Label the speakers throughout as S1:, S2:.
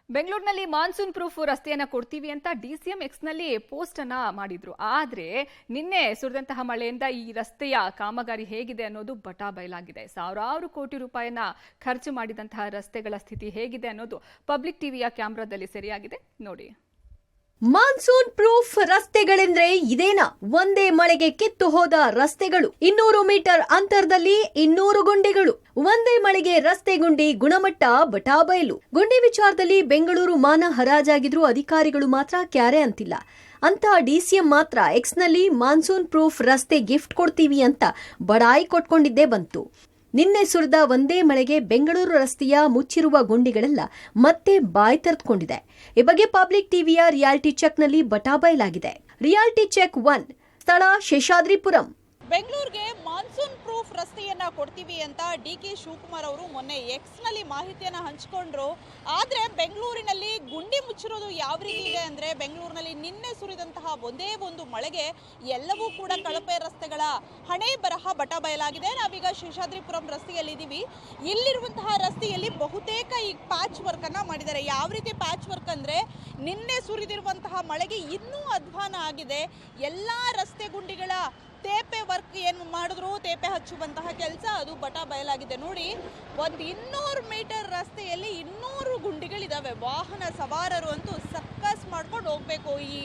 S1: ಬೆಂಗಳೂರಿನಲ್ಲಿ monsoon proof ರಸ್ತೆಯನ್ನ ಕೊಡ್ತೀವಿ ಅಂತ ಡಿಸಿಎಂ ಎಕ್ಸ್ನಲ್ಲಿ ಪೋಸ್ಟ್ ಅನ್ನ ಮಾಡಿದ್ರು. ಆದ್ರೆ ನಿನ್ನೆ ಸುರಿದಂತಹ ಮಳೆಯಿಂದ ಈ ರಸ್ತೆಯ ಕಾಮಗಾರಿ ಹೇಗಿದೆ ಅನ್ನೋದು ಬಟಾ ಬಯಲಾಗಿದೆ. ಸಾವಿರಾರು ಕೋಟಿ ರೂಪಾಯಿಯನ್ನ ಖರ್ಚು ಮಾಡಿದಂತಹ ರಸ್ತೆಗಳ ಸ್ಥಿತಿ ಹೇಗಿದೆ ಅನ್ನೋದು ಪಬ್ಲಿಕ್ ಟಿವಿಯ ಕ್ಯಾಮೆರಾದಲ್ಲಿ ಸೆರೆಯಾಗಿದೆ ನೋಡಿ.
S2: ಮಾನ್ಸೂನ್ ಪ್ರೂಫ್ ರಸ್ತೆಗಳೆಂದ್ರೆ ಇದೇನಾ? ಒಂದೇ ಮಳೆಗೆ ಕಿತ್ತು ಹೋದ ರಸ್ತೆಗಳು, 200 ಮೀಟರ್ ಅಂತರದಲ್ಲಿ 200 ಗುಂಡಿಗಳು. ಒಂದೇ ಮಳೆಗೆ ರಸ್ತೆ ಗುಂಡಿ ಗುಣಮಟ್ಟ ಬಟಾಬಯಲು. ಗುಂಡಿ ವಿಚಾರದಲ್ಲಿ ಬೆಂಗಳೂರು ಮಾನ ಹರಾಜಾಗಿದ್ರು ಅಧಿಕಾರಿಗಳು ಮಾತ್ರ ಕ್ಯಾರೆ ಅಂತಿಲ್ಲ. ಅಂತ ಡಿಸಿಎಂ ಮಾತ್ರ ಎಕ್ಸ್ನಲ್ಲಿ ಮಾನ್ಸೂನ್ ಪ್ರೂಫ್ ರಸ್ತೆ ಗಿಫ್ಟ್ ಕೊಡ್ತೀವಿ ಅಂತ ಬಡಾಯಿ ಕೊಟ್ಕೊಂಡಿದ್ದೇ ಬಂತು. ನಿನ್ನೆ ಸುರಿದ ಒಂದೇ ಮಳೆಗೆ ಬೆಂಗಳೂರು ರಸ್ತೆಯ ಮುಚ್ಚಿರುವ ಗುಂಡಿಗಳೆಲ್ಲ ಮತ್ತೆ ಬಾಯಿ ತೆರೆದುಕೊಂಡಿದೆ. ಈ ಬಗ್ಗೆ ಪಬ್ಲಿಕ್ ಟಿವಿಯ ರಿಯಾಲಿಟಿ ಚೆಕ್ನಲ್ಲಿ ಬಟಾ ಬಯಲಾಗಿದೆ. ರಿಯಾಲಿಟಿ ಚೆಕ್ 1, ಸ್ಥಳ ಶೇಷಾದ್ರಿಪುರಂ.
S3: ಬೆಂಗಳೂರಿಗೆ ಮಾನ್ಸೂನ್ ಪ್ರೂಫ್ ರಸ್ತೆಯನ್ನ ಕೊಡ್ತೀವಿ ಅಂತ ಡಿ.ಕೆ. ಶಿವಕುಮಾರ್ ಅವರು ಮೊನ್ನೆ ಎಕ್ಸ್ನಲ್ಲಿ ಮಾಹಿತಿಯನ್ನ ಹಂಚಿಕೊಂಡ್ರು. ಆದರೆ ಬೆಂಗಳೂರಿನಲ್ಲಿ ಗುಂಡಿ ಮುಚ್ಚಿರೋದು ಯಾವ ರೀತಿ ಇದೆ ಅಂದರೆ, ಬೆಂಗಳೂರಿನಲ್ಲಿ ನಿನ್ನೆ ಸುರಿದಂತಹ ಒಂದೇ ಒಂದು ಮಳೆಗೆ ಎಲ್ಲವೂ ಕೂಡ ಕಳಪೆ ರಸ್ತೆಗಳ ಹಣೆ ಬರಹ ಬಟಾ ಬಯಲಾಗಿದೆ. ನಾವೀಗ ಶೇಷಾದ್ರಿಪುರಂ ರಸ್ತೆಯಲ್ಲಿದ್ದೀವಿ. ಇಲ್ಲಿರುವಂತಹ ರಸ್ತೆಯಲ್ಲಿ ಬಹುತೇಕ ಈ ಪ್ಯಾಚ್ ವರ್ಕ್ ಅನ್ನ ಮಾಡಿದ್ದಾರೆ. ಯಾವ ರೀತಿ ಪ್ಯಾಚ್ ವರ್ಕ್ ಅಂದರೆ, ನಿನ್ನೆ ಸುರಿದಿರುವಂತಹ ಮಳೆಗೆ ಇನ್ನೂ ಅಧ್ವಾನ ಆಗಿದೆ. ಎಲ್ಲ ರಸ್ತೆ ಗುಂಡಿಗಳ ತೇಪೆ ವರ್ಕ್ ಏನು ಮಾಡಿದ್ರು, ತೇಪೆ ಹಚ್ಚುವಂತಹ ಕೆಲಸ ಅದು ಬಟಾ ಬಯಲಾಗಿದೆ. ನೋಡಿ, ಒಂದು 200 ಮೀಟರ್ ರಸ್ತೆಯಲ್ಲಿ 200 ಗುಂಡಿಗಳಿದಾವೆ. ವಾಹನ ಸವಾರರು ಅಂತೂ ಸರ್ಕಸ್ ಮಾಡ್ಕೊಂಡು ಹೋಗ್ಬೇಕು. ಈ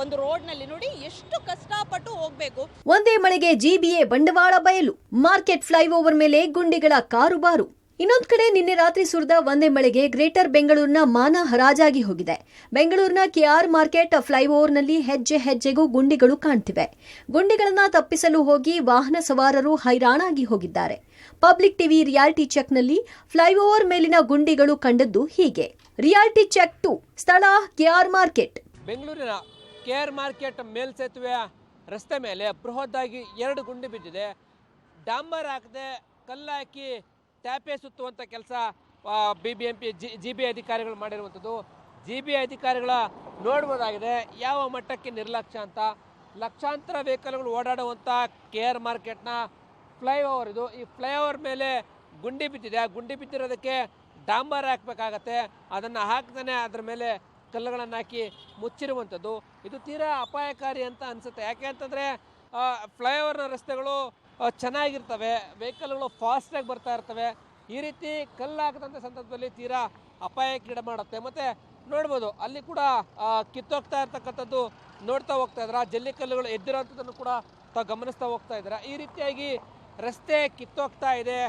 S3: ಒಂದು ರೋಡ್ನಲ್ಲಿ ನೋಡಿ ಎಷ್ಟು ಕಷ್ಟಪಟ್ಟು ಹೋಗ್ಬೇಕು.
S2: ಒಂದೇ ಮಳೆಗೆ ಜಿಬಿಎ ಬಂಡವಾಳ ಬಯಲು. ಮಾರ್ಕೆಟ್ ಫ್ಲೈಓವರ್ ಮೇಲೆ ಗುಂಡಿಗಳ ಕಾರುಬಾರು. ಇನ್ನೊಂದು ಕಡೆ ನಿನ್ನೆ ರಾತ್ರಿ ಸುರಿದ ಒಂದೇ ಮಳೆಗೆ ಗ್ರೇಟರ್ ಬೆಂಗಳೂರಿನ ಮಾನ ಹರಾಜಾಗಿ ಹೋಗಿದೆ. ಬೆಂಗಳೂರಿನ ಕೆಆರ್ ಮಾರ್ಕೆಟ್ ಫ್ಲೈಓವರ್ನಲ್ಲಿ ಹೆಜ್ಜೆ ಹೆಜ್ಜೆಗೂ ಗುಂಡಿಗಳು ಕಾಣ್ತಿವೆ. ಗುಂಡಿಗಳನ್ನ ತಪ್ಪಿಸಲು ಹೋಗಿ ವಾಹನ ಸವಾರರು ಹೈರಾಣಾಗಿ ಹೋಗಿದ್ದಾರೆ. ಪಬ್ಲಿಕ್ ಟಿವಿ ರಿಯಾಲಿಟಿ ಚೆಕ್ನಲ್ಲಿ ಫ್ಲೈಓವರ್ ಮೇಲಿನ ಗುಂಡಿಗಳು ಕಂಡದ್ದು ಹೀಗೆ. ರಿಯಾಲಿಟಿ ಚೆಕ್ 2, ಸ್ಥಳ ಕೆಆರ್ ಮಾರ್ಕೆಟ್.
S4: ಬೆಂಗಳೂರಿನ ಕೆಆರ್ ಮಾರ್ಕೆಟ್ ಮೇಲ್ಸೇತುವೆಯ ರಸ್ತೆ ಮೇಲೆ ಬೃಹತ್ತಾಗಿ 2 ಗುಂಡಿ ಬಿದ್ದಿದೆ. ಡಾಂಬರ್ ಹಾಕದೆ ಕಲ್ಲು ಹಾಕಿ ಟ್ಯಾಪೆ ಸುತ್ತುವಂಥ ಕೆಲಸ BBMP GBA ಅಧಿಕಾರಿಗಳು ಮಾಡಿರುವಂಥದ್ದು. GBA ಅಧಿಕಾರಿಗಳ ನೋಡ್ಬೋದಾಗಿದೆ ಯಾವ ಮಟ್ಟಕ್ಕೆ ನಿರ್ಲಕ್ಷ್ಯ ಅಂತ. ಲಕ್ಷಾಂತರ ವೆಹಿಕಲ್ಗಳು ಓಡಾಡುವಂಥ KR ಮಾರ್ಕೆಟ್ನ ಫ್ಲೈಓವರ್ ಇದು. ಈ ಫ್ಲೈಓವರ್ ಮೇಲೆ ಗುಂಡಿ ಬಿದ್ದಿದೆ. ಆ ಗುಂಡಿ ಬಿದ್ದಿರೋದಕ್ಕೆ ಡಾಂಬರ್ ಹಾಕಬೇಕಾಗತ್ತೆ. ಅದನ್ನು ಹಾಕ್ತಾನೆ ಅದರ ಮೇಲೆ ಕಲ್ಲುಗಳನ್ನು ಹಾಕಿ ಮುಚ್ಚಿರುವಂಥದ್ದು. ಇದು ತೀರಾ ಅಪಾಯಕಾರಿ ಅಂತ ಅನಿಸುತ್ತೆ. ಯಾಕೆ ಅಂತಂದರೆ ಫ್ಲೈಓವರ್ನ ರಸ್ತೆಗಳು ಚೆನ್ನಾಗಿರ್ತವೆ, ವೆಹಿಕಲ್ಗಳು ಫಾಸ್ಟಾಗಿ ಬರ್ತಾ ಇರ್ತವೆ. ಈ ರೀತಿ ಕಲ್ಲು ಹಾಕದಂಥ ಸಂದರ್ಭದಲ್ಲಿ ತೀರಾ ಅಪಾಯಕ್ಕೀಡು ಮಾಡುತ್ತೆ. ಮತ್ತು ನೋಡ್ಬೋದು ಅಲ್ಲಿ ಕೂಡ ಕಿತ್ತೋಗ್ತಾ ಇರ್ತಕ್ಕಂಥದ್ದು ನೋಡ್ತಾ ಹೋಗ್ತಾ ಇದ್ದಾರೆ. ಜಲ್ಲಿ ಕಲ್ಲುಗಳು ಎದ್ದಿರೋಂಥದ್ದನ್ನು ಕೂಡ ತಾವು ಗಮನಿಸ್ತಾ ಹೋಗ್ತಾ ಇದ್ದಾರೆ. ಈ ರೀತಿಯಾಗಿ ರಸ್ತೆ ಕಿತ್ತೋಗ್ತಾ ಇದೆ,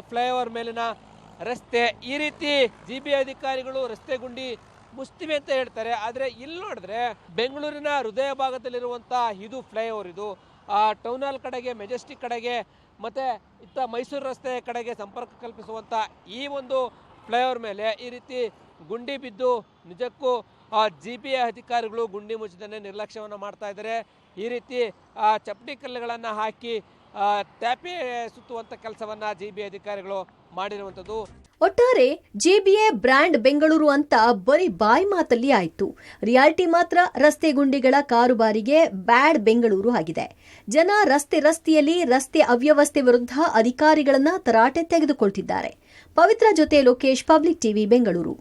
S4: ಫ್ಲೈಓವರ್ ಮೇಲಿನ ರಸ್ತೆ. ಈ ರೀತಿ GBA ಅಧಿಕಾರಿಗಳು ರಸ್ತೆ ಗುಂಡಿ ಮುಚ್ತೀವಿ ಅಂತ ಹೇಳ್ತಾರೆ. ಆದರೆ ಇಲ್ಲಿ ನೋಡಿದ್ರೆ ಬೆಂಗಳೂರಿನ ಹೃದಯ ಭಾಗದಲ್ಲಿರುವಂಥ ಇದು ಫ್ಲೈಓವರ್. ಇದು ಟೌನ್ ಹಾಲ್ ಕಡೆಗೆ, ಮೆಜೆಸ್ಟಿಕ್ ಕಡೆಗೆ ಮತ್ತು ಇತ್ತ ಮೈಸೂರು ರಸ್ತೆ ಕಡೆಗೆ ಸಂಪರ್ಕ ಕಲ್ಪಿಸುವಂಥ ಈ ಒಂದು ಫ್ಲೈಓವರ್ ಮೇಲೆ ಈ ರೀತಿ ಗುಂಡಿ ಬಿದ್ದು ನಿಜಕ್ಕೂ GBA ಅಧಿಕಾರಿಗಳು ಗುಂಡಿ ಮುಚ್ಚದೇ ನಿರ್ಲಕ್ಷ್ಯವನ್ನು ಮಾಡ್ತಾ ಇದ್ದಾರೆ. ಈ ರೀತಿ ಚಪ್ಪಡಿ ಕಲ್ಲುಗಳನ್ನು ಹಾಕಿ ಟ್ಯಾಪೆ ಸುತ್ತುವಂಥ ಕೆಲಸವನ್ನು GBA ಅಧಿಕಾರಿಗಳು ಮಾಡಿರುವಂಥದ್ದು.
S2: ಒಟ್ಟಾರೆ GBA ಬ್ರ್ಯಾಂಡ್ ಬೆಂಗಳೂರು ಅಂತ ಬರೀ ಬಾಯಿ ಮಾತಲ್ಲಿ ಆಯ್ತು. ರಿಯಾಲಿಟಿ ಮಾತ್ರ ರಸ್ತೆ ಗುಂಡಿಗಳ ಕಾರುಬಾರಿಗೆ ಬ್ಯಾಡ್ ಬೆಂಗಳೂರು ಆಗಿದೆ. ಜನ ರಸ್ತೆಯಲ್ಲಿ ರಸ್ತೆ ಅವ್ಯವಸ್ಥೆ ವಿರುದ್ಧ ಅಧಿಕಾರಿಗಳನ್ನ ತರಾಟೆ ತೆಗೆದುಕೊಳ್ತಿದ್ದಾರೆ. ಪವಿತ್ರ ಜೊತೆ ಲೋಕೇಶ್, ಪಬ್ಲಿಕ್ ಟಿವಿ, ಬೆಂಗಳೂರು.